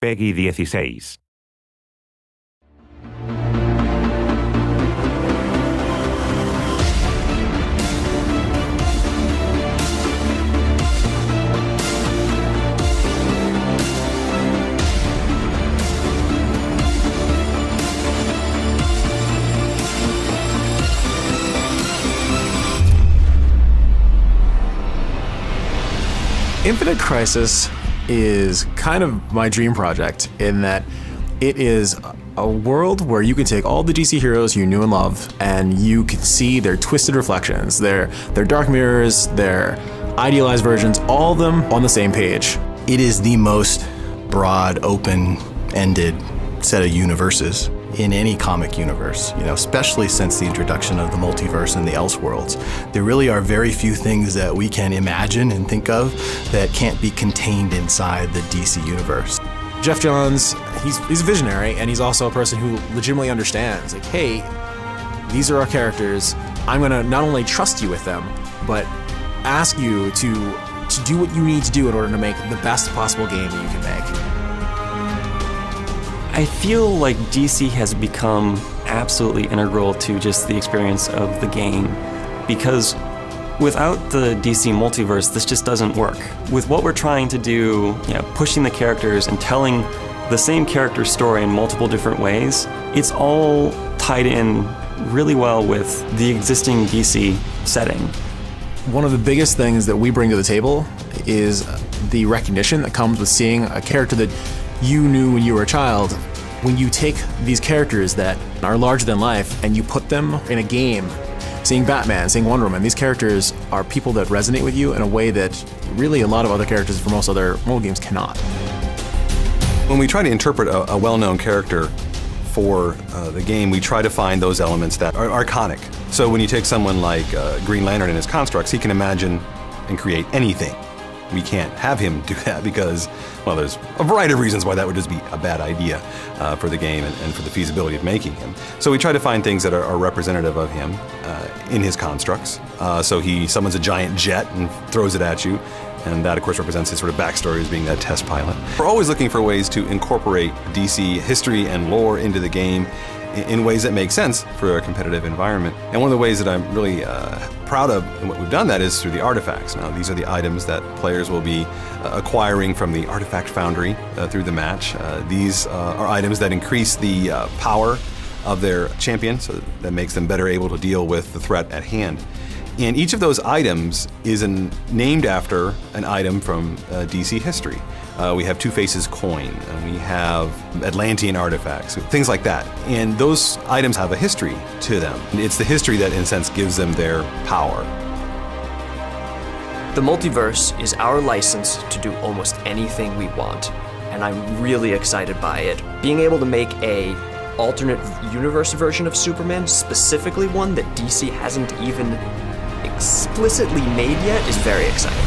Peggy 16. Infinite Crisis is kind of my dream project in that it is a world where you can take all the DC heroes you knew and loved and you can see their twisted reflections, their dark mirrors, their idealized versions, all of them on the same page. It is the most broad, open-ended set of universes in any comic universe, especially since the introduction of the multiverse and the Elseworlds. There really are very few things that we can imagine and think of that can't be contained inside the DC universe. Jeff Johns, he's a visionary, and he's also a person who legitimately understands, like, hey, these are our characters. I'm gonna not only trust you with them, but ask you to do what you need to do in order to make the best possible game that you can make. I feel like DC has become absolutely integral to just the experience of the game, because without the DC multiverse, this just doesn't work. With what we're trying to do, pushing the characters and telling the same character story in multiple different ways, it's all tied in really well with the existing DC setting. One of the biggest things that we bring to the table is the recognition that comes with seeing a character that you knew when you were a child. When you take these characters that are larger than life and you put them in a game, seeing Batman, seeing Wonder Woman, these characters are people that resonate with you in a way that really a lot of other characters from most other mobile games cannot. When we try to interpret a well-known character for the game, we try to find those elements that are iconic. So when you take someone like Green Lantern and his constructs, he can imagine and create anything. We can't have him do that because, well, there's a variety of reasons why that would just be a bad idea for the game and for the feasibility of making him. So we try to find things that are representative of him in his constructs. So he summons a giant jet and throws it at you, and that, of course, represents his sort of backstory as being that test pilot. We're always looking for ways to incorporate DC history and lore into the game in ways that make sense for a competitive environment. And one of the ways that I'm really proud of and what we've done that is through the artifacts. Now, these are the items that players will be acquiring from the Artifact Foundry through the match. These are items that increase the power of their champion, so that makes them better able to deal with the threat at hand. And each of those items is named after an item from DC history. We have Two-Face's coin, and we have Atlantean artifacts, things like that. And those items have a history to them. It's the history that, in a sense, gives them their power. The multiverse is our license to do almost anything we want, and I'm really excited by it. Being able to make a alternate universe version of Superman, specifically one that DC hasn't even explicitly made yet, is very exciting.